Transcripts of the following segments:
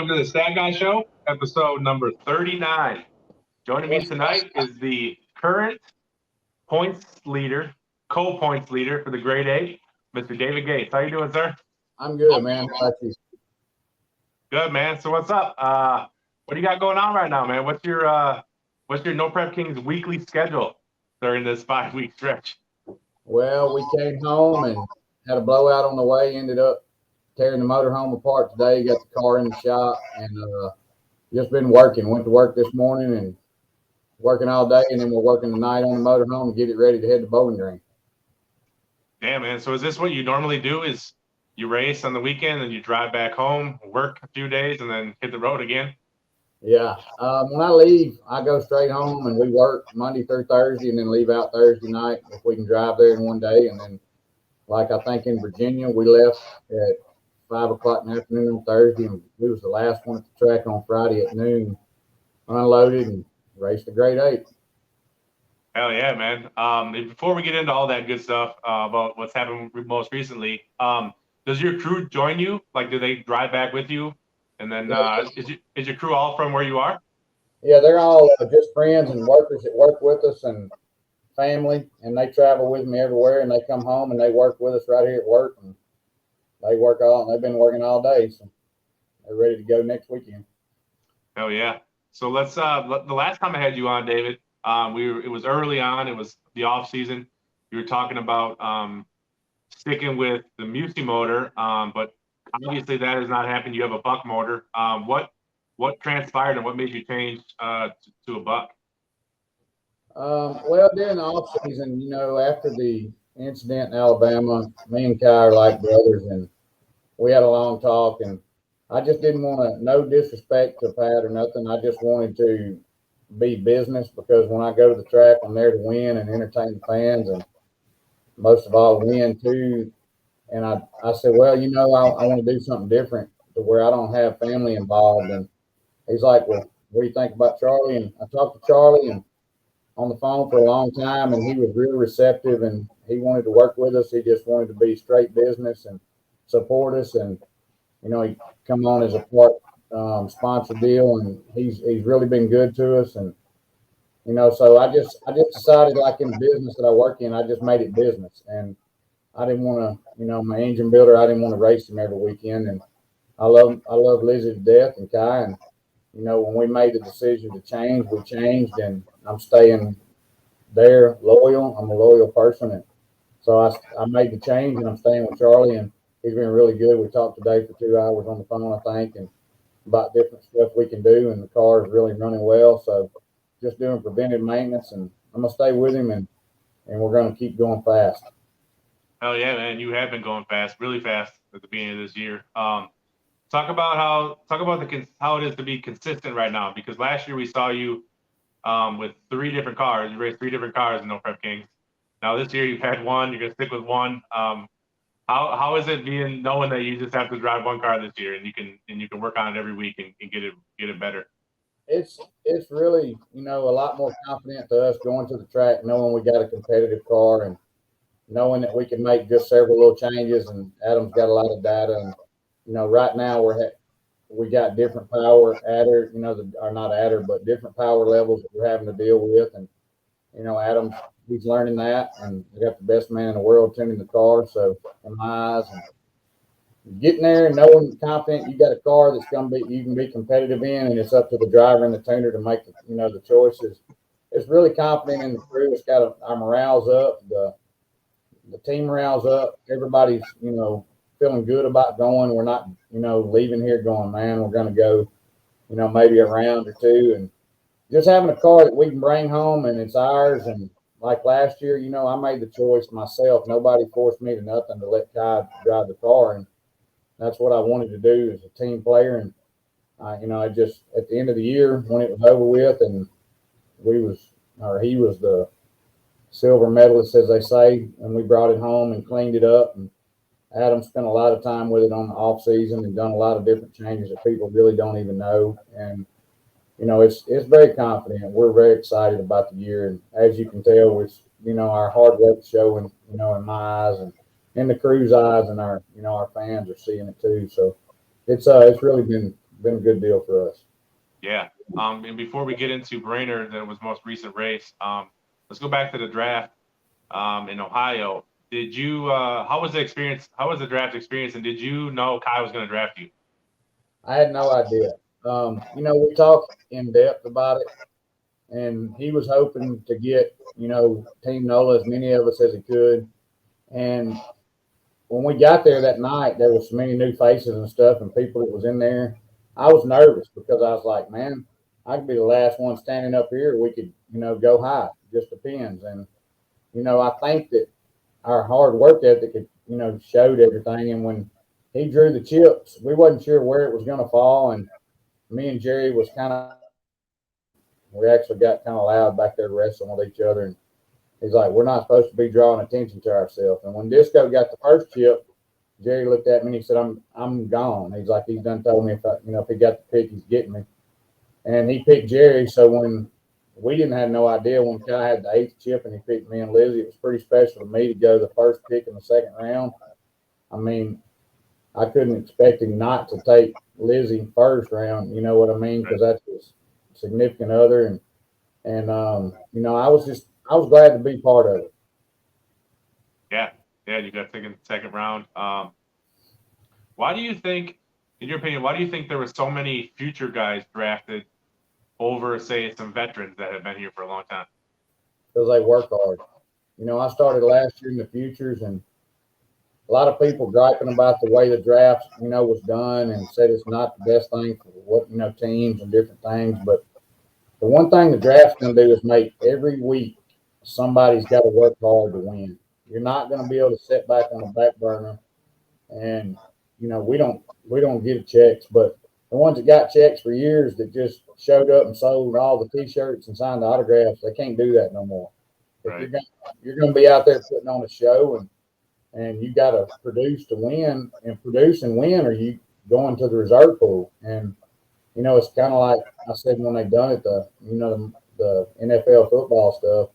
Welcome to the Stat Guy Show, episode number 39. Joining me tonight is the current points leader, co-points leader for the grade A, Mr. David Gates. How you doing, sir? I'm good, man. How about you? Good, man. So what's up? What do you got going on right now, man? What's your No Prep Kings weekly schedule during this 5-week stretch? Well, we came home and had a blowout on the way. Ended up tearing the motorhome apart today. Got the car in the shop and just been working. Went to work this morning and working all day, and then we're working tonight on the motorhome to get it ready to head to Bowling Green. Damn, man. So is this what you normally do? Is you race on the weekend and you drive back home, work a few days, and then hit the road again? Yeah. When I leave, I go straight home and we work Monday through Thursday and then leave out Thursday night if we can drive there in one day. And then, like I think in Virginia, we left at 5 o'clock in the afternoon on Thursday, and we was the last one at the track on Friday at noon, unloaded and raced the grade 8. Hell yeah, man. Before we get into all that good stuff about what's happened most recently, does your crew join you? Like, do they drive back with you? And then is your crew all from where you are? Yeah, they're all just friends and workers that work with us and family, and they travel with me everywhere, and they come home and they work with us right here at work, and they work and they've been working all day, so they're ready to go next weekend. Hell yeah. So let's the last time I had you on, David, it was early on, it was the off season. You were talking about sticking with the Musi motor, but obviously that has not happened. You have a Buck motor. What transpired and what made you change to a Buck? Well, during the off season, after the incident in Alabama, me and Kai are like brothers, and we had a long talk, and I just didn't want to, no disrespect to Pat or nothing. I just wanted to be business, because when I go to the track, I'm there to win and entertain the fans, and most of all, win too. And I said, well, I want to do something different to where I don't have family involved. And he's like, well, what do you think about Charlie? And I talked to Charlie and on the phone for a long time, and he was real receptive, and he wanted to work with us. He just wanted to be straight business and support us. And, he come on as a part sponsor deal, and he's really been good to us. And, so I just decided, like in the business that I work in, I just made it business. And I didn't want to, my engine builder, I didn't want to race him every weekend. And I love Lizzie to death and Kai. And, when we made the decision to change, we changed, and I'm staying there loyal. I'm a loyal person. And so I made the change, and I'm staying with Charlie, and he's been really good. We talked today for 2 hours on the phone, I think, and about different stuff we can do. And the car is really running well. So just doing preventive maintenance, and I'm going to stay with him, and we're going to keep going fast. Hell yeah, man! You have been going fast, really fast at the beginning of this year. Talk about how it is to be consistent right now, because last year we saw you with 3 different cars. You raced 3 different cars in No Prep Kings. Now this year you've had one. You're gonna stick with one. How is it knowing that you just have to drive one car this year, and you can work on it every week and get it better? It's really a lot more confident to us going to the track, knowing we got a competitive car, and knowing that we can make just several little changes. And Adam's got a lot of data, and right now we got different power adder, are not adder, but different power levels that we're having to deal with. And Adam's, he's learning that, and we got the best man in the world tuning the car. So in my eyes, and getting there and knowing confident you got a car that's you can be competitive in, and it's up to the driver and the tuner to make the choices. It's really confident in the crew. It's got our morale's up, the team morale's up. Everybody's feeling good about going. We're not leaving here going, man, we're going to go maybe a round or 2, and just having a car that we can bring home and it's ours. And like last year, I made the choice myself. Nobody forced me to nothing to let Kai drive the car, and that's what I wanted to do as a team player. And I just, at the end of the year when it was over with, and he was the silver medalist, as they say, and we brought it home and cleaned it up. And Adam spent a lot of time with it on the off season and done a lot of different changes that people really don't even know. And it's very confident. We're very excited about the year, and as you can tell, it's our hard work showing in my eyes and in the crew's eyes, and our fans are seeing it too. So it's really been been a good deal for us. Yeah. And before we get into Brainerd, that was most recent race, let's go back to the draft in Ohio. Did you how was the experience? How was the draft experience? And did you know Kai was going to draft you? I had no idea. We talked in depth about it, and he was hoping to get, Team NOLA as many of us as he could. And when we got there that night, there was so many new faces and stuff and people that was in there. I was nervous because I was like, man, I could be the last one standing up here. We could, go high. Just depends. And, I think that our hard work ethic, showed everything. And when he drew the chips, we wasn't sure where it was going to fall. And me and Jerry was we actually got kind of loud back there wrestling with each other. And he's like, we're not supposed to be drawing attention to ourselves. And when Disco got the first chip, Jerry looked at me and he said, I'm gone. He's like, he's done told me if he got the pick, he's getting me. And he picked Jerry. So when we didn't have no idea when Kai had the 8th chip and he picked me and Lizzie, it was pretty special to me to go the first pick in the second round. I mean, I couldn't expect him not to take Lizzie first round. You know what I mean? Because that's his significant other. And I was glad to be part of it. Yeah. Yeah. You got taken second round. Why do you think, in your opinion, why do you think there were so many future guys drafted over, say, some veterans that have been here for a long time? Because they work hard. I started last year in the futures, and a lot of people griping about the way the draft, was done and said it's not the best thing for what, teams and different things. But the one thing the draft's going to do is make every week somebody's got to work hard to win. You're not going to be able to sit back on the back burner and, we don't give checks, but the ones that got checks for years that just showed up and sold all the T-shirts and signed the autographs, they can't do that no more. Right. If you're going to be out there putting on a show and you got to produce to win and produce and win, or you going to the reserve pool. And, it's kind of like I said when they done it, the NFL football stuff,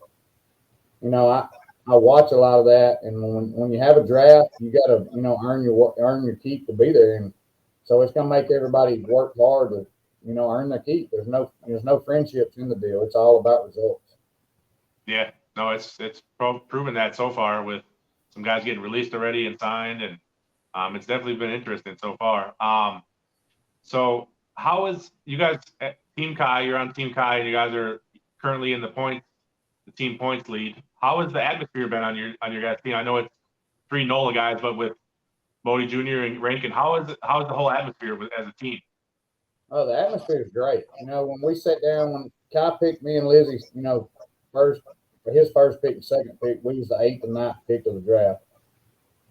I watch a lot of that. And when you have a draft, you got to, earn your keep to be there. And so it's going to make everybody work hard to, earn their keep. There's no friendships in the deal. It's all about results. Yeah, no, it's proven that so far with some guys getting released already and signed, and it's definitely been interesting so far. So how is you guys Team Kai? You're on Team Kai, and you guys are currently in the team points lead. How has the atmosphere been on your guys' team? I know it's 3 NOLA guys, but with Bodie Jr. and Rankin, how is the whole atmosphere as a team? Oh, the atmosphere is great. When we sat down, when Kai picked me and Lizzie, first for his first pick and second pick, we was the 8th and 9th pick of the draft.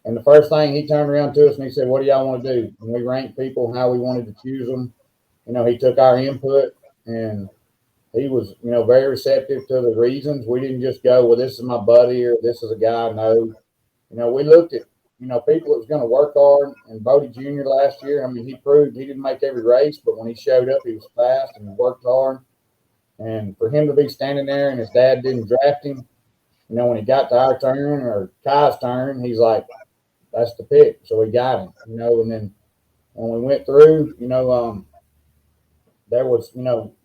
And the first thing he turned around to us and he said, "What do y'all want to do?" And we ranked people how we wanted to choose them. He took our input and he was, very receptive to the reasons. We didn't just go, well, this is my buddy or this is a guy I know. We looked at, people that was going to work hard. And Bodie Jr. last year, he proved he didn't make every race, but when he showed up, he was fast and he worked hard. And for him to be standing there and his dad didn't draft him, when he got to our turn or Kai's turn, he's like, that's the pick. So we got him, and then when we went through, there was,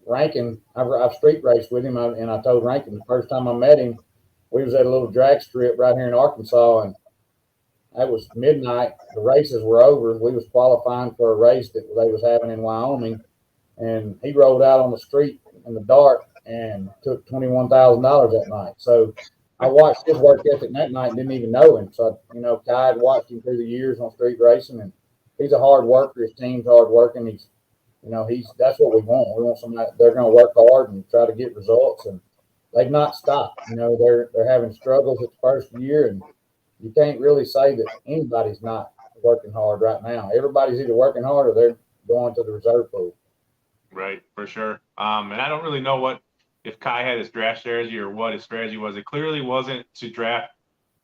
Rankin, I've street raced with him, and I told Rankin the first time I met him, we was at a little drag strip right here in Arkansas, and that was midnight. The races were over. We was qualifying for a race that they was having in Wyoming, and he rolled out on the street in the dark and took $21,000 that night. So I watched his work ethic that night and didn't even know him. So, Kai had watched him through the years on street racing, and he's a hard worker. His team's hard working. That's what we want. We want somebody they're going to work hard and try to get results, and they've not stopped. They're having struggles at the first year, and you can't really say that anybody's not working hard right now. Everybody's either working hard or they're going to the reserve pool. Right, for sure. And I don't really know if Kai had his draft strategy or what his strategy was. It clearly wasn't to draft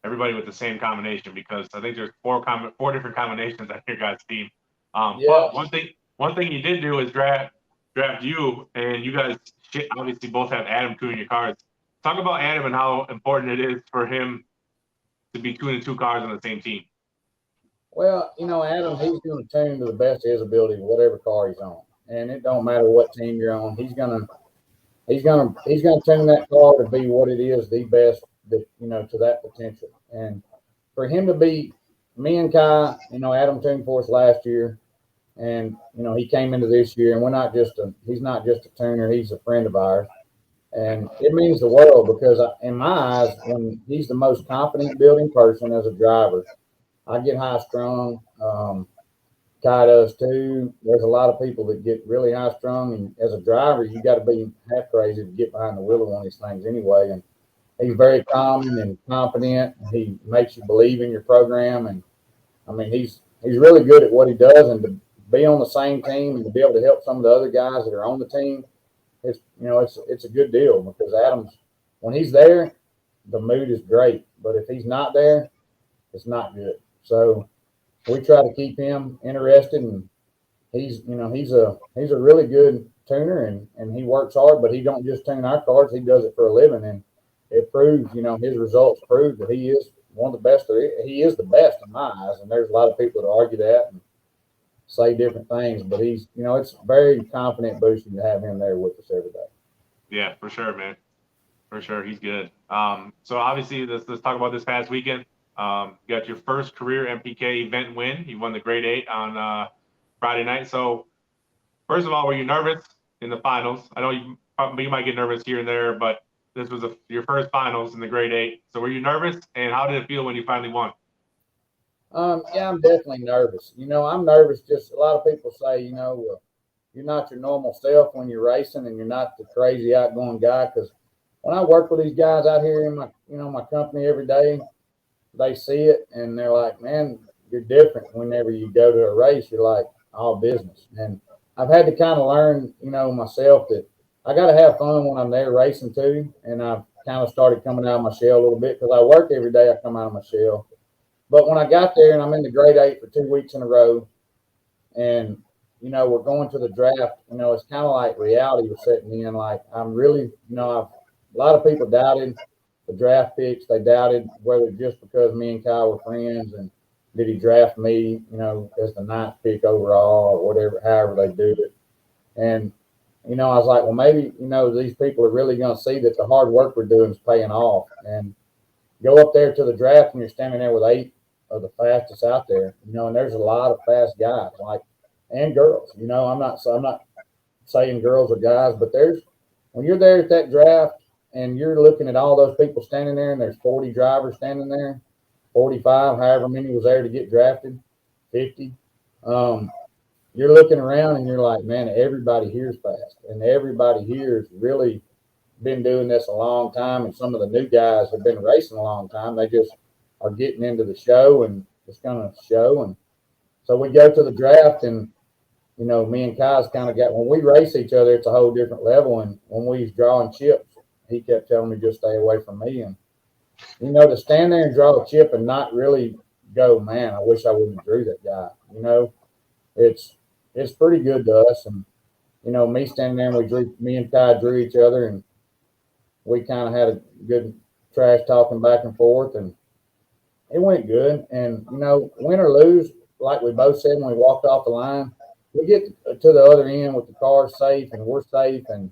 everybody with the same combination, because I think there's four different combinations on your guys' team. But one thing he did do is draft you, and you guys obviously both have Adam Kuhn in your cards. Talk about Adam and how important it is for him to be tuning 2 cars on the same team. Well, Adam, he's going to tune to the best of his ability, whatever car he's on. and it don't matter what team you're on. He's gonna tune that car to be what it is, the best that to that potential. And for him to be me and Kai, Adam tuned for us last year, and he came into this year, and he's not just a tuner, he's a friend of ours. And it means the world because in my eyes, when he's the most confident building person as a driver, I get high strung. Kai does too. There's a lot of people that get really high strung, and as a driver, you got to be half crazy to get behind the wheel of one of these things anyway. And he's very calming and confident. He makes you believe in your program, and I mean, he's really good at what he does. And to be on the same team and to be able to help some of the other guys that are on the team, it's a good deal because Adams, when he's there, the mood is great. But if he's not there, it's not good. So we try to keep him interested, and he's a really good tuner, and he works hard, but he don't just tune our cars, he does it for a living, and it proves, his results prove that he is one of the best he is the best in my eyes. And there's a lot of people that argue that and say different things, but he's it's very confident boosting to have him there with us every day. Yeah, for sure, man. For sure, he's good. So obviously, let's talk about this past weekend. You got your first career MPK event win. You won the Grade 8 on Friday night. So first of all, were you nervous in the finals? I know you might get nervous here and there, but this was your first finals in the Grade 8. So were you nervous, and how did it feel when you finally won? Yeah, I'm definitely nervous. I'm nervous. Just a lot of people say, you're not your normal self when you're racing, and you're not the crazy outgoing guy. Because when I work with these guys out here in my company every day, they see it and they're like, man, you're different. Whenever you go to a race, you're like all business. And I've had to kind of learn, myself that I got to have fun when I'm there racing too. And I've kind of started coming out of my shell a little bit because I work every day. I come out of my shell. But when I got there and I'm in the Grade 8 for 2 weeks in a row, and we're going to the draft, it's kind of like reality was setting in. Like I'm really, a lot of people doubted the draft picks. They doubted whether just because me and Kyle were friends and did he draft me, as the 9th pick overall or whatever, however they do it. And, I was like, well, maybe, these people are really going to see that the hard work we're doing is paying off. And go up there to the draft and you're standing there with 8 of the fastest out there, and there's a lot of fast guys, and girls. I'm not saying girls are guys, but when you're there at that draft and you're looking at all those people standing there, and there's 40 drivers standing there, 45, however many was there to get drafted, 50. You're looking around and you're like, man, everybody here's fast, and everybody here's really been doing this a long time, and some of the new guys have been racing a long time. They just are getting into the show, and it's going to show. And so we go to the draft, and me and Kai's kind of when we race each other, it's a whole different level. And when we was drawing chips, he kept telling me just stay away from me. And to stand there and draw a chip and not really go, man, I wish I wouldn't have drew that guy. It's pretty good to us. And me standing there, and me and Kai drew each other, and we kind of had a good trash talking back and forth, and it went good. And win or lose, like we both said when we walked off the line, we get to the other end with the car safe, and we're safe, and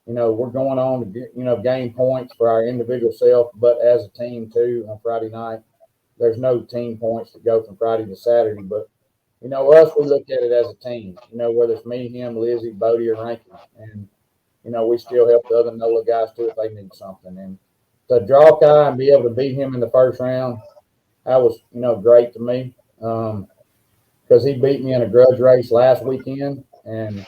we're going on to gain points for our individual self, but as a team too. On Friday night, there's no team points to go from Friday to Saturday, but us, we look at it as a team. Whether it's me, him, Lizzie, Bodie, or Rankin, and we still help the other NOLA guys too if they need something. And to draw Kai and be able to beat him in the first round, that was great to me, because he beat me in a grudge race last weekend, and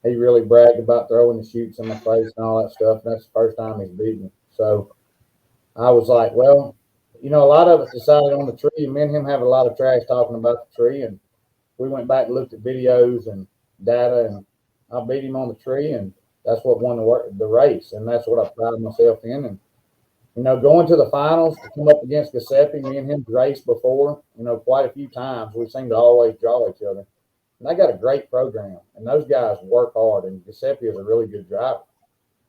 he really bragged about throwing the chutes in my face and all that stuff. And that's the first time he's beat me. So I was like, well, a lot of us decided on the tree, and me and him have a lot of trash talking about the tree, and we went back and looked at videos and data, and I beat him on the tree, and that's what won the race, and that's what I pride myself in. And going to the finals to come up against Giuseppe, me and him raced before, quite a few times. We seem to always draw each other. And they got a great program, and those guys work hard, and Giuseppe is a really good driver.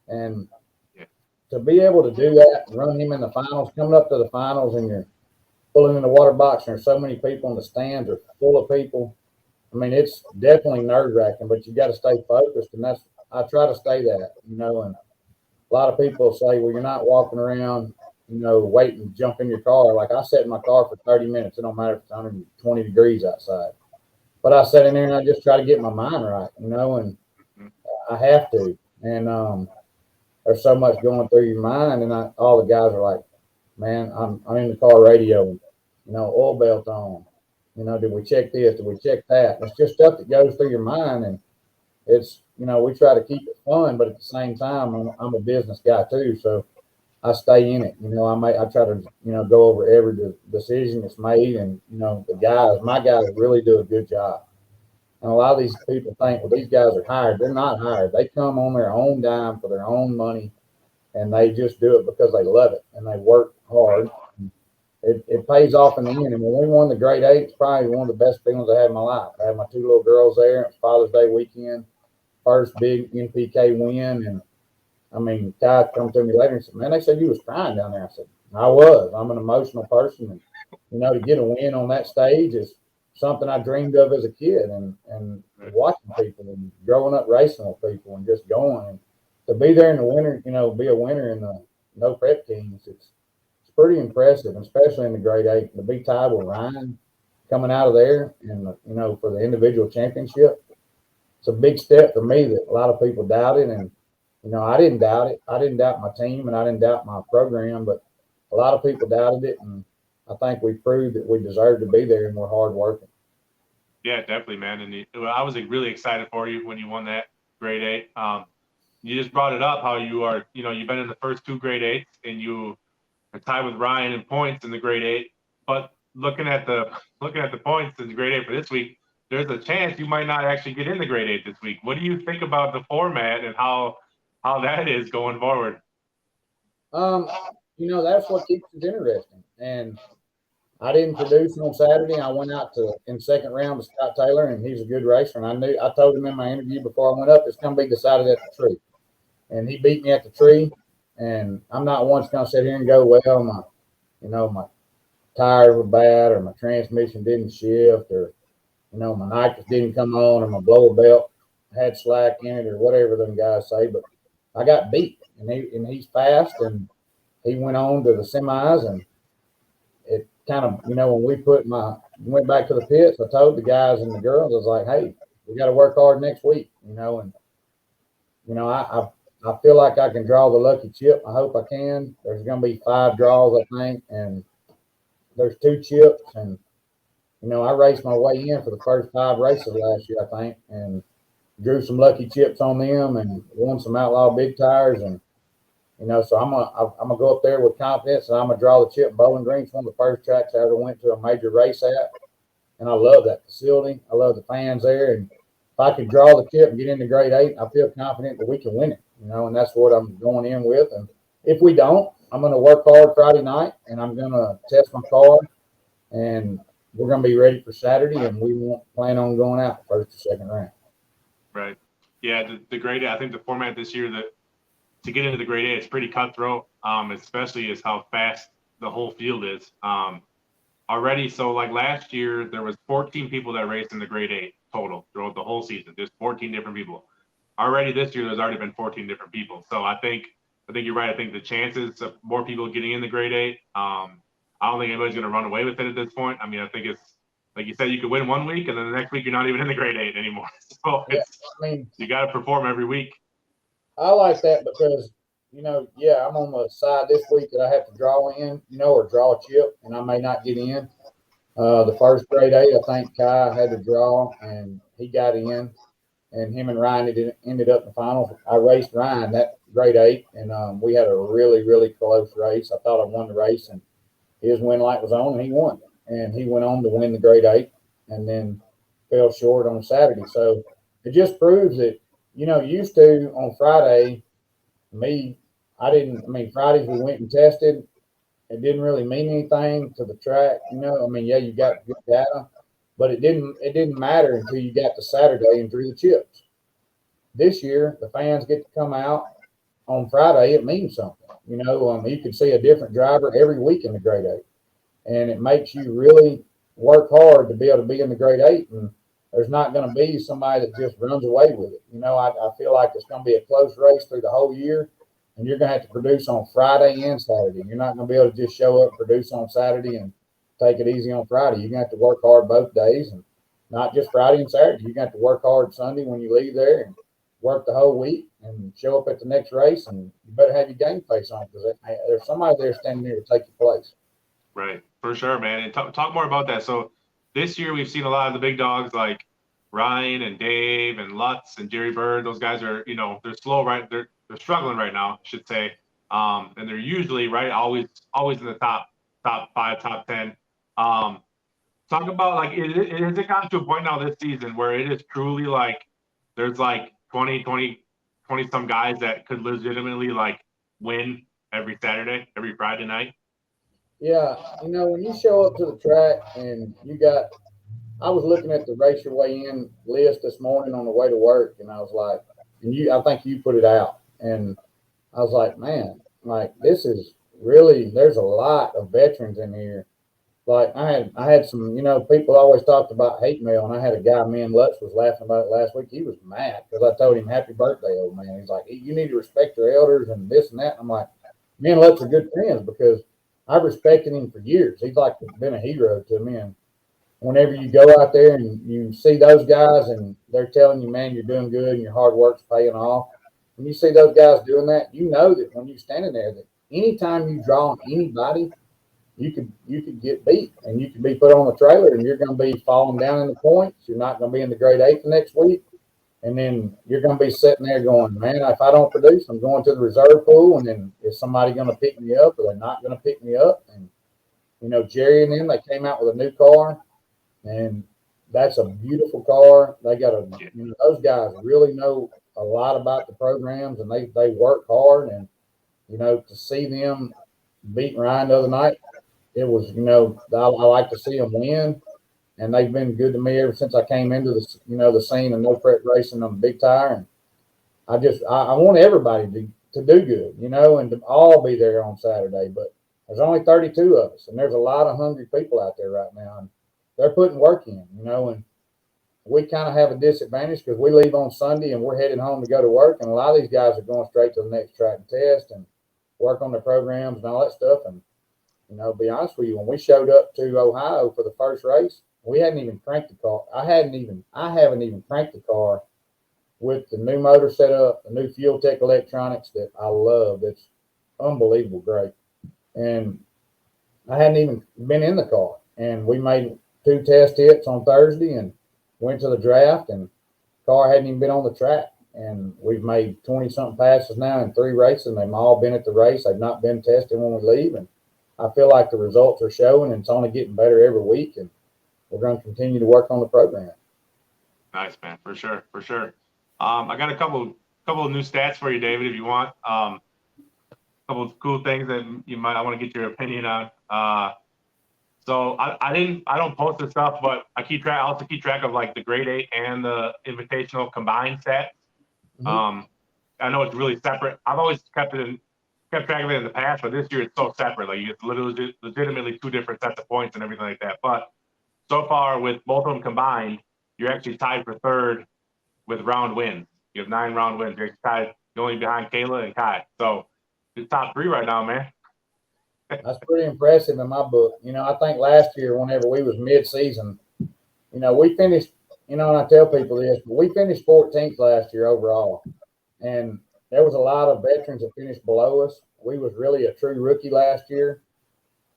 And to be able to do that, run him in the finals, coming up to the finals, and you're pulling in the water box, and there's so many people in the stands are full of people, I mean, it's definitely nerve wracking, but you got to stay focused, and I try to stay that, And a lot of people say, well, you're not walking around, waiting to jump in your car. Like I sat in my car for 30 minutes. It don't matter if it's 120 degrees outside, but I sat in there and I just try to get my mind right, and I have to. And there's so much going through your mind, and all the guys are like, man, I'm in the car radio, oil belt on. Did we check this? Did we check that? It's just stuff that goes through your mind, and it's we try to keep it fun, but at the same time, I'm a business guy too, so I stay in it. I try to go over every decision that's made, and my guys really do a good job. And a lot of these people think, well, these guys are hired. They're not hired. They come on their own dime for their own money, and they just do it because they love it and they work hard. It pays off in the end. And when we won the grade 8, it's probably one of the best feelings I had in my life. I had my 2 little girls there. It's Father's Day weekend, first big NPK win. And I mean, Ty come to me later and said, man, they said you was crying down there. I said, I was. I'm an emotional person. And, to get a win on that stage is something I dreamed of as a kid, and watching people and growing up racing with people and just going. And to be there in the winter, be a winner in the no prep teams, it's pretty impressive, especially in the grade 8. To be tied with Ryan coming out of there and, for the individual championship, it's a big step for me that a lot of people doubted. And, I didn't doubt it. I didn't doubt my team and I didn't doubt my program, but a lot of people doubted it. And I think we proved that we deserve to be there and we're hard working. Yeah, definitely, man. And I was really excited for you when you won that grade 8. You just brought it up how you are, you've been in the first 2 grade 8s and you are tied with Ryan in points in the grade 8. But looking at the points in the grade 8 for this week, there's a chance you might not actually get in the grade 8 this week. What do you think about the format and how that is going forward? That's what keeps it interesting. And I didn't produce on Saturday. I went out in second round with Scott Taylor, and he's a good racer. And I told him in my interview before I went up, it's going to be decided at the tree. And he beat me at the tree. And I'm not once going to sit here and go, well, my tires were bad, or my transmission didn't shift, or my nitrous didn't come on, or my blower belt had slack in it, or whatever them guys say. But I got beat, and he's fast, and he went on to the semis, and it kind of, when we went back to the pits, I told the guys and the girls, I was like, hey, we got to work hard next week, and I feel like I can draw the lucky chip. I hope I can. There's going to be 5 draws, I think, and there's 2 chips, and I raced my way in for the first 5 races last year, I think, and drew some lucky chips on them and won some outlaw big tires. And so I'm gonna go up there with confidence, and I'm gonna draw the chip. Bowling Green's one of the first tracks I ever went to a major race at, and I love that facility. I love the fans there, and if I could draw the chip and get into grade 8, I feel confident that we can win it. And that's what I'm going in with. And if we don't, I'm gonna work hard Friday night, and I'm gonna test my car, and we're gonna be ready for Saturday, and we won't plan on going out the first or second round. Right. Yeah, the grade 8, I think the format this year that to get into the grade 8, it's pretty cutthroat, especially as how fast the whole field is already. So like last year, there was 14 people that raced in the grade 8 total throughout the whole season. There's 14 different people. Already this year, there's already been 14 different people. So I think you're right. I think the chances of more people getting in the grade 8, I don't think anybody's going to run away with it at this point. I mean, I think it's, like you said, you could win one week, and then the next week you're not even in the grade 8 anymore. So you got to perform every week. I like that because, I'm on the side this week that I have to draw in, or draw a chip, and I may not get in. The first grade 8, I think Kai had to draw, and he got in, and him and Ryan ended up in the finals. I raced Ryan that grade 8, and we had a really, really close race. I thought I won the race, and his win light was on, and he won. And he went on to win the grade 8 and then fell short on Saturday. So it just proves that, used to on Friday, Fridays we went and tested. It didn't really mean anything to the track. You got good data, but it didn't matter until you got to Saturday and drew the chips. This year, the fans get to come out on Friday. It means something. You can see a different driver every week in the grade 8. And it makes you really work hard to be able to be in the grade 8. And there's not going to be somebody that just runs away with it. I feel like it's going to be a close race through the whole year, and you're going to have to produce on Friday and Saturday. You're not going to be able to just show up, produce on Saturday, and take it easy on Friday. You're going to have to work hard both days, and not just Friday and Saturday. You're going to have to work hard Sunday when you leave there and work the whole week and show up at the next race, and you better have your game face on because there's somebody there standing there to take your place. Right, for sure, man. And talk more about that. So this year we've seen a lot of the big dogs like Ryan and Dave and Lutz and Jerry Bird. Those guys are, they're slow, right? They're struggling right now, I should say. And they're usually always in the top 5, top 10. Talk about like, has it gotten to a point now this season where it is truly like there's like 20 some guys that could legitimately like win every Saturday, every Friday night? Yeah, when you show up to the track and I was looking at the race your way in list this morning on the way to work, and I was like, I think you put it out, and I was like, man, like this is really, there's a lot of veterans in here. Like I had some, people always talked about hate mail, and I had a guy, me and Lutz was laughing about it last week. He was mad because I told him happy birthday, old man. He's like, you need to respect your elders and this and that. And I'm like, me and Lutz are good friends because I've respected him for years. He's like been a hero to me. And whenever you go out there and you see those guys and they're telling you, man, you're doing good and your hard work's paying off, when you see those guys doing that, you know that when you're standing there, that anytime you draw on anybody, you could get beat and you could be put on a trailer and you're going to be falling down in the points. You're not going to be in the grade 8 the next week. And then you're going to be sitting there going, man, if I don't produce, I'm going to the reserve pool. And then is somebody going to pick me up or they're not going to pick me up? And, Jerry and them, they came out with a new car, and that's a beautiful car. They got those guys really know a lot about the programs, and they work hard. And, to see them beat Ryan the other night, it was, I like to see them win. And they've been good to me ever since I came into the scene of no prep racing on the big tire. And I want everybody to do good, and to all be there on Saturday. But there's only 32 of us, and there's a lot of hungry people out there right now, and they're putting work in, and we kind of have a disadvantage because we leave on Sunday and we're heading home to go to work, and a lot of these guys are going straight to the next track and test and work on their programs and all that stuff. And be honest with you, when we showed up to Ohio for the first race, we hadn't even cranked the car. I haven't even cranked the car with the new motor set up, the new Fuel Tech electronics that I love. It's unbelievable great. And I hadn't even been in the car. And we made 2 test hits on Thursday and went to the draft, and the car hadn't even been on the track. And we've made 20-something passes now in 3 races, and they've all been at the race. They've not been tested when we leave. And I feel like the results are showing, and it's only getting better every week. And we're going to continue to work on the program. Nice, man, for sure. I got a couple of new stats for you, David, if you want. A couple of cool things that I want to get your opinion on. So I don't post this stuff, but I also keep track of like the grade 8 and the invitational combined stats. Mm-hmm. I know it's really separate. I've always kept track of it in the past, but this year it's so separate. Like it's literally legitimately 2 different sets of points and everything like that. But so far with both of them combined, you're actually tied for 3rd with round wins. You have 9 round wins. You're tied only behind Kayla and Kai. So you're top 3 right now, man. That's pretty impressive in my book. I think last year, whenever we was mid-season, we finished, and I tell people this, but we finished 14th last year overall. And there was a lot of veterans that finished below us. We was really a true rookie last year.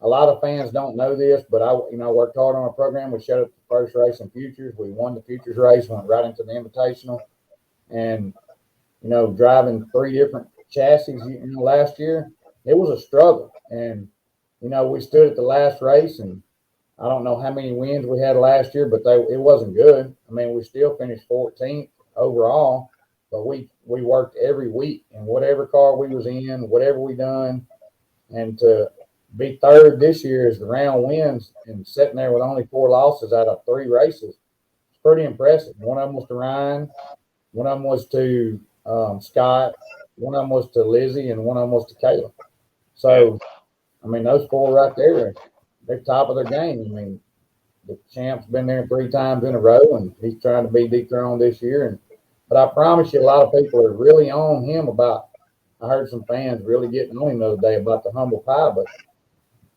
A lot of fans don't know this, but I worked hard on our program. We showed up the first race in Futures. We won the Futures race, went right into the Invitational. And, driving 3 different chassis, last year, it was a struggle. And, we stood at the last race, and I don't know how many wins we had last year, but it wasn't good. I mean, we still finished 14th overall, but we worked every week in whatever car we was in, whatever we done. And to be 3rd this year as the round wins and sitting there with only 4 losses out of 3 races, it's pretty impressive. One of them was to Ryan, one of them was to Scott, one of them was to Lizzie, and one of them was to Kayla. So, I mean, those 4 right there, they're top of their game. I mean, the champ's been there 3 times in a row, and he's trying to be dethroned this year. But I promise you, a lot of people are really on him about. I heard some fans really getting on him the other day about the humble pie, but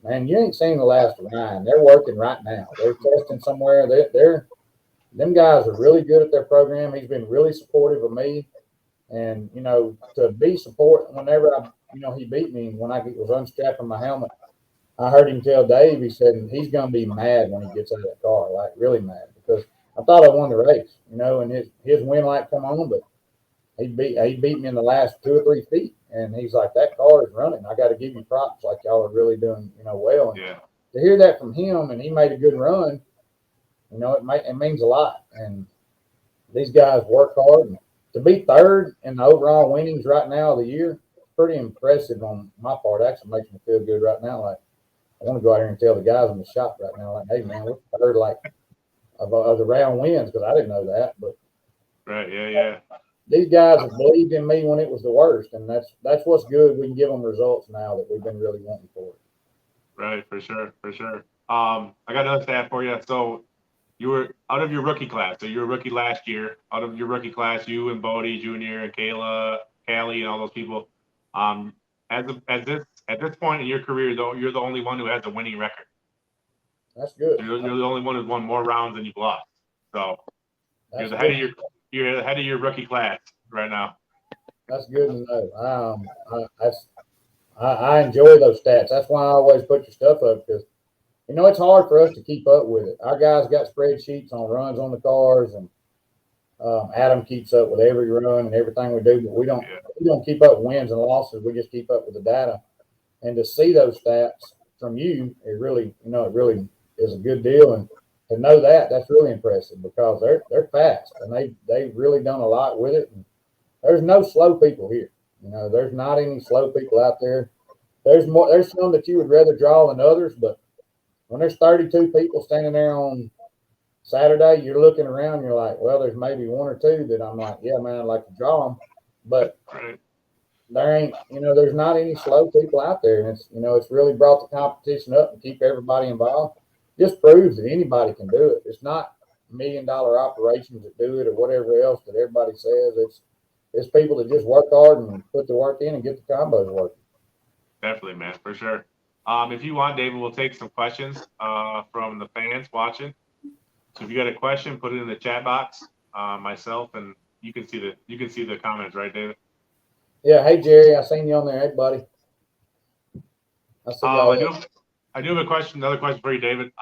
man, you ain't seen the last of Ryan. They're working right now. They're testing somewhere. Them guys are really good at their program. He's been really supportive of me, and to be support whenever he beat me when I was unstrapping my helmet. I heard him tell Dave. He said he's gonna be mad when he gets out of that car, like really mad, because I thought I won the race, and his win light come on, but he beat me in the last 2 or 3 feet, and he's like, that car is running. I got to give you props, like y'all are really doing well. And yeah. to hear that from him, and he made a good run, it means a lot. And these guys work hard. And to be third in the overall winnings right now of the year, it's pretty impressive on my part. It actually makes me feel good right now. Like I want to go out here and tell the guys in the shop right now, like, hey man, we're third of the round wins, because I didn't know that, but right, yeah. These guys have believed in me when it was the worst, and that's what's good. We can give them results now that we've been really wanting for it. Right, for sure. I got another stat for you. So you were out of your rookie class. So you were a rookie last year. Out of your rookie class, you and Bodie Jr. and Kayla, Callie, and all those people. At this point in your career, though, you're the only one who has a winning record. That's good. You're the only one who's won more rounds than you've lost. So you're the head of your rookie class right now. That's good to know. I enjoy those stats. That's why I always put your stuff up, because it's hard for us to keep up with it. Our guys got spreadsheets on runs on the cars, and Adam keeps up with every run and everything we do, but we don't keep up with wins and losses. We just keep up with the data. And to see those stats from you, it really is a good deal. And to know that's really impressive, because they're fast, and they've really done a lot with it. And there's no slow people here. There's not any slow people out there. There's some that you would rather draw than others, but when there's 32 people standing there on Saturday, you're looking around and you're like, well, there's maybe 1 or 2 that I'm like, yeah, man, I'd like to draw them. But there ain't, there's not any slow people out there. And it's really brought the competition up and keep everybody involved. Just proves that anybody can do it. It's not $1 million operations that do it or whatever else that everybody says. It's people that just work hard and put the work in and get the combos working. Definitely, man, for sure. If you want, David, we'll take some questions from the fans watching. So if you got a question, put it in the chat box. Myself, and you can see the comments, right, David? Yeah. Hey, Jerry, I seen you on there. Hey, buddy. I do have a question. Another question for you, David.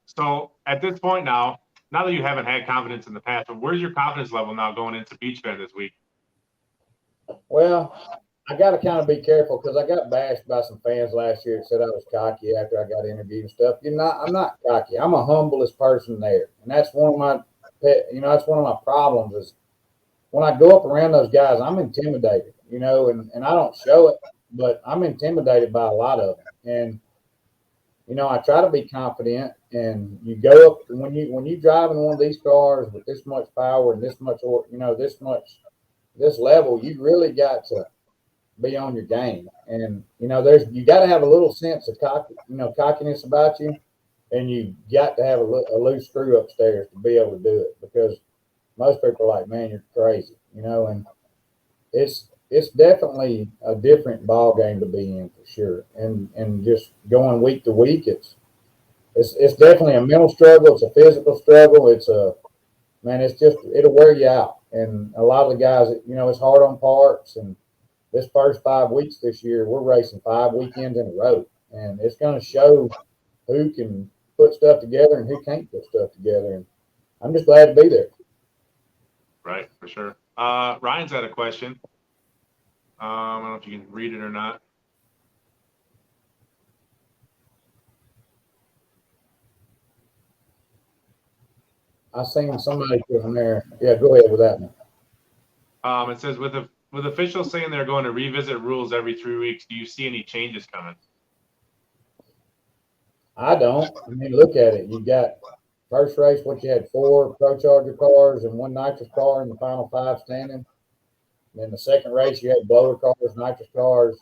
So at this point now that you haven't had confidence in the past, but where's your confidence level now going into Beach Bend this week? Well, I got to kind of be careful, because I got bashed by some fans last year that said I was cocky after I got interviewed and stuff. I'm not cocky. I'm a humblest person there, and that's one of my that's one of my problems is when I go up around those guys, I'm intimidated, and I don't show it, but I'm intimidated by a lot of them. And I try to be confident, and you go up when you drive in one of these cars with this much power and this level, you really got to be on your game. And you got to have a little sense of cockiness about you, and you got to have a loose screw upstairs to be able to do it, because most people are like, man, you're crazy, and it's definitely a different ball game to be in, for sure. And just going week to week, it's definitely a mental struggle. It's a physical struggle. It'll wear you out. And a lot of the guys, it's hard on parts. And this first 5 weeks this year, we're racing 5 weekends in a row, and it's going to show who can put stuff together and who can't put stuff together. And I'm just glad to be there. Right, for sure. Ryan's had a question. I don't know if you can read it or not. I seen somebody put in there. Yeah, go ahead with that one. It says, with officials saying they're going to revisit rules every 3 weeks, do you see any changes coming? I don't. I mean, look at it. You got first race, you had 4 Pro Charger cars and 1 nitrous car in the final 5 standing. And then the second race, you had blower cars, nitrous cars,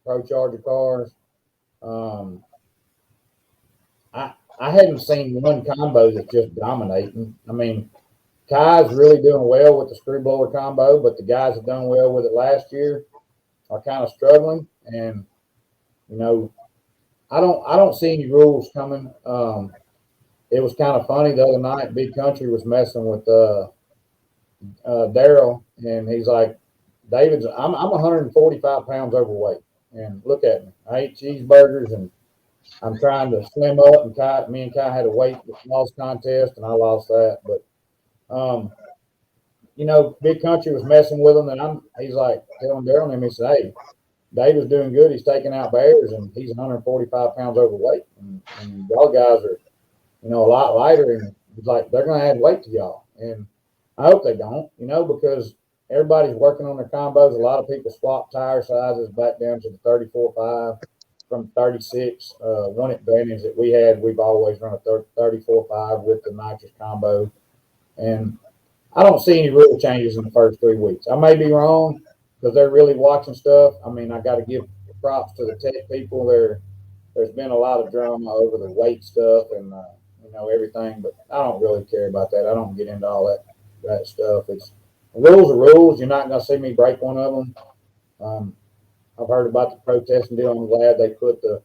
Pro Charger cars. I hadn't seen one combo that's just dominating. I mean, Kai's really doing well with the screw blower combo, but the guys that done well with it last year are kind of struggling. And you know, I don't see any rules coming. It was kind of funny the other night. Big Country was messing with Daryl, and he's like, "David's I'm 145 pounds overweight, and look at me. I eat cheeseburgers, and I'm trying to slim up." And me and Kai had a weight loss contest, and I lost that. But Big Country was messing with him, and he's like telling Daryl and him, he said, "Hey, David's doing good. He's taking out bears, and he's 145 pounds overweight, and y'all guys are." A lot lighter, and it's like they're going to add weight to y'all. And I hope they don't, because everybody's working on their combos. A lot of people swap tire sizes back down to the 34.5 from 36. One advantage that we've always run a 34.5 with the nitrous combo. And I don't see any rule changes in the first 3 weeks. I may be wrong because they're really watching stuff. I mean, I got to give props to the tech people. There's been a lot of drama over the weight stuff and everything, but I don't really care about that. I don't get into all that stuff. It's rules are rules. You're not going to see me break one of them. I've heard about the protesting deal. I'm glad they put the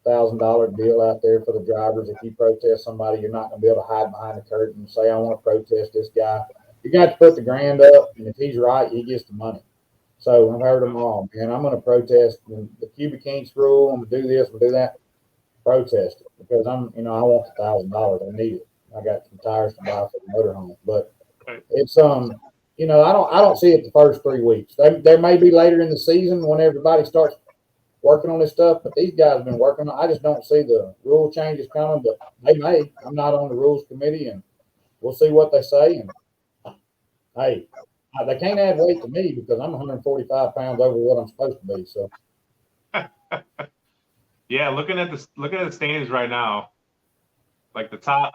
$1,000 deal out there for the drivers. If you protest somebody, you're not going to be able to hide behind the curtain and say, "I want to protest this guy." You're going to have to put the grand up, and if he's right, he gets the money. So I've heard them all, man. I'm going to protest the cubic inch rule. I'm going to do this, I'm going to do that. Protest it because I want the $1,000. I need it. I got some tires to buy for the motorhome, but it's I don't see it the first 3 weeks. There may be later in the season when everybody starts working on this stuff, but these guys have been working on. I just don't see the rule changes coming, but they may. I'm not on the rules committee, and we'll see what they say. And hey, they can't add weight to me because I'm 145 pounds over what I'm supposed to be. So. Yeah, looking at the standings right now, like the top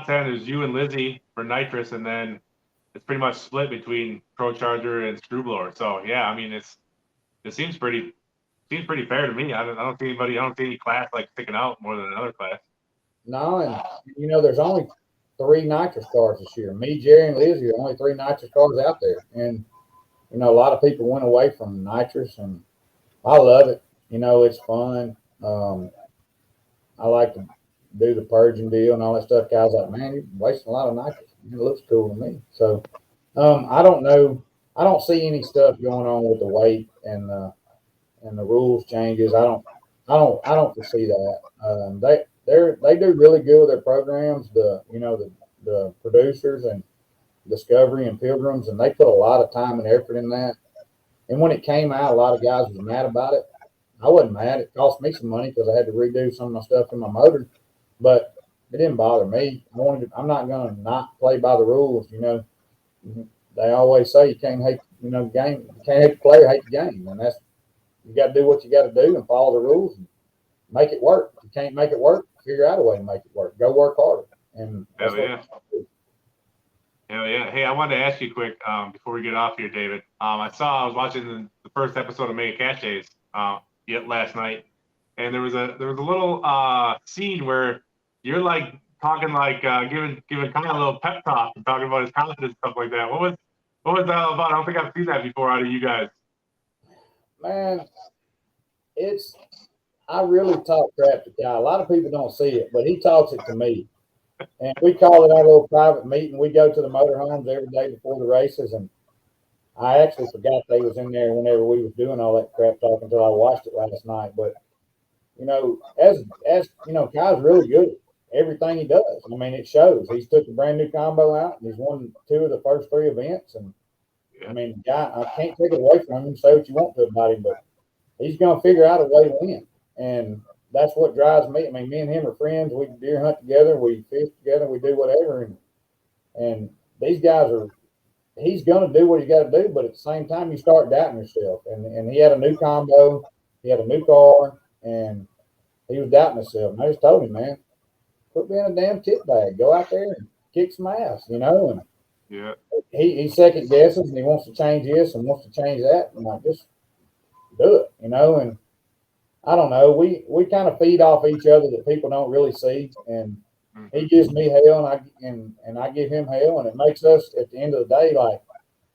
10 is you and Lizzie for nitrous, and then it's pretty much split between Pro Charger and Screw Blower. So yeah, I mean it seems pretty fair to me. I don't see any class like sticking out more than another class. No, and there's only 3 nitrous cars this year. Me, Jerry, and Lizzie are the only 3 nitrous cars out there, and a lot of people went away from nitrous, and I love it. It's fun. I like to do the purging deal and all that stuff. Guys like, man, you're wasting a lot of nitrous. It looks cool to me. So, I don't know. I don't see any stuff going on with the weight and the rules changes. I don't foresee that. They do really good with their programs. The producers and Discovery and Pilgrims, and they put a lot of time and effort in that. And when it came out, a lot of guys was mad about it. I wasn't mad. It cost me some money because I had to redo some of my stuff in my motor, but it didn't bother me. I'm not going to not play by the rules. They always say you can't hate, game. You can't hate the player, hate the game, and you got to do what you got to do and follow the rules and make it work. If you can't make it work, figure out a way to make it work. Go work harder. And hell yeah. Hell yeah. Hey, I wanted to ask you quick before we get off here, David. I was watching the first episode of Mega Caches last night, and there was a little scene where you're like talking like giving kind of a little pep talk and talking about his confidence and stuff like that. What was that all about? I don't think I've seen that before out of you guys. Man, I really talk crap to Guy. A lot of people don't see it, but he talks it to me. And we call it our little private meeting. We go to the motorhomes every day before the races, and I actually forgot they was in there whenever we was doing all that crap talk until I watched it last night. But as Kai's really good at everything he does. I mean, it shows. He's took a brand new combo out, and he's won 2 of the first 3 events. And I mean, Guy, I can't take it away from him. Say what you want to about him, but he's going to figure out a way to win, and that's what drives me. I mean, me and him are friends. We deer hunt together, we fish together, we do whatever, and these guys are. He's going to do what he's got to do, but at the same time, you start doubting yourself. And he had a new combo, he had a new car, and he was doubting himself. And I just told him, man, quit being a damn kit bag. Go out there and kick some ass, And yeah, he second guesses, and he wants to change this and wants to change that, and just do it, And I don't know. We kind of feed off each other that people don't really see, and he Mhm. gives me hell, and I give him hell, and it makes us at the end of the day like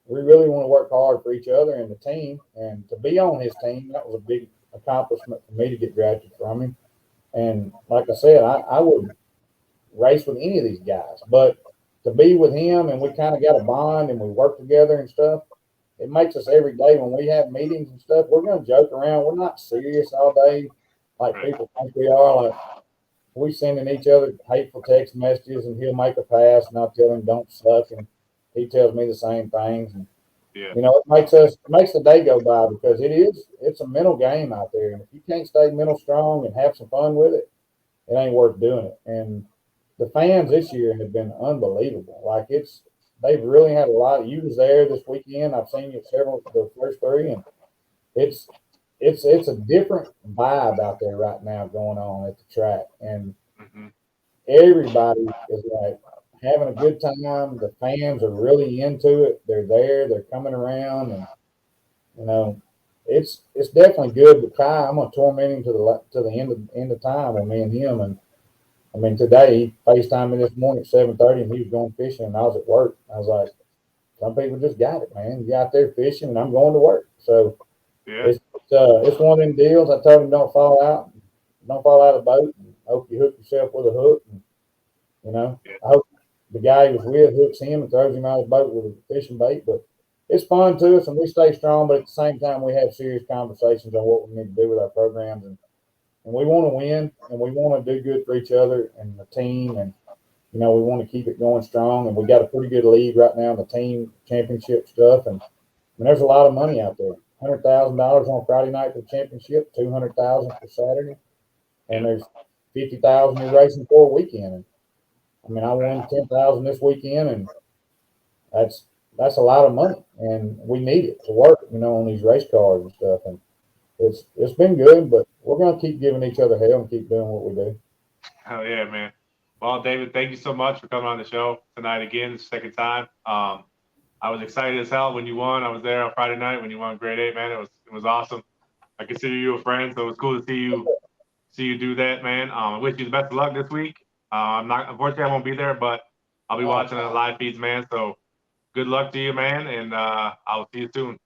we really want to work hard for each other and the team, and to be on his team. That was a big accomplishment for me to get drafted from him. And like I said, I would race with any of these guys, but to be with him and we kind of got a bond and we work together and stuff, it makes us every day when we have meetings and stuff, we're going to joke around. We're not serious all day like Right. people think we are. Like we sending each other hateful text messages and he'll make a pass and I'll tell him don't suck and he tells me the same things. And Yeah. it makes the day go by because it's a mental game out there. And if you can't stay mental strong and have some fun with it, it ain't worth doing it. And the fans this year have been unbelievable. Like they've really had a lot. You was there this weekend. I've seen you at several the first three, and it's it's a different vibe out there right now going on at the track, and Hmm. everybody is like having a good time. The fans are really into it. They're there. They're coming around, and you know, it's definitely good. But Kai, I'm gonna torment him to the end of time with me and him. And I mean, today he FaceTimed me this morning at 7:30, and he was going fishing, and I was at work. I was like, some people just got it, man. You out there fishing, and I'm going to work. So Yeah. it's one of them deals. I told him don't fall out of the boat. And I hope you hook yourself with a hook. And, Yeah. I hope the guy he was with hooks him and throws him out of the boat with a fishing bait. But it's fun to us, and we stay strong. But at the same time, we have serious conversations on what we need to do with our programs, and we want to win, and we want to do good for each other and the team, and we want to keep it going strong. And we got a pretty good lead right now in the team championship stuff, and there's a lot of money out there. $100,000 on Friday night for the championship, 200,000 for Saturday, and Yeah. there's 50,000 you're racing for a weekend. And I mean, I won 10,000 this weekend, and that's that's a lot of money, and we need it to work, on these race cars and stuff. And it's been good, but we're gonna keep giving each other hell and keep doing what we do. Hell yeah, man. Well, David, thank you so much for coming on the show tonight again, the second time. I was excited as hell when you won. I was there on Friday night when you won grade 8, man. It was awesome. I consider you a friend, so it was cool to see you do that, man. I wish you the best of luck this week. I'm not unfortunately I won't be there, but I'll be All right. watching the live feeds, man. So good luck to you, man, and I'll see you soon.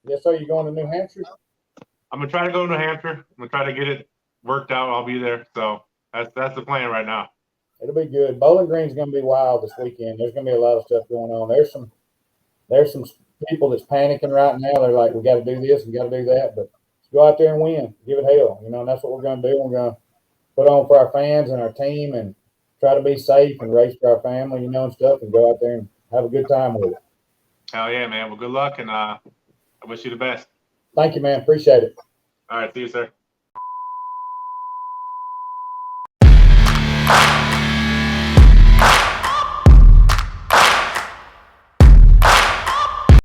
Yes, sir. You going to New Hampshire? I'm gonna try to go to New Hampshire. I'm gonna try to get it worked out. I'll be there. So that's the plan right now. It'll be good. Bowling Green's going to be wild this weekend. There's going to be a lot of stuff going on. There's some people that's panicking right now. They're like, we got to do this, we got to do that, but let's go out there and win. Give it hell, and that's what we're going to do. We're going to put on for our fans and our team, and try to be safe and race for our family, and stuff, and go out there and have a good time with it. Hell yeah, man. Well, good luck, and I wish you the best. Thank you, man. Appreciate it. All right, see you, sir.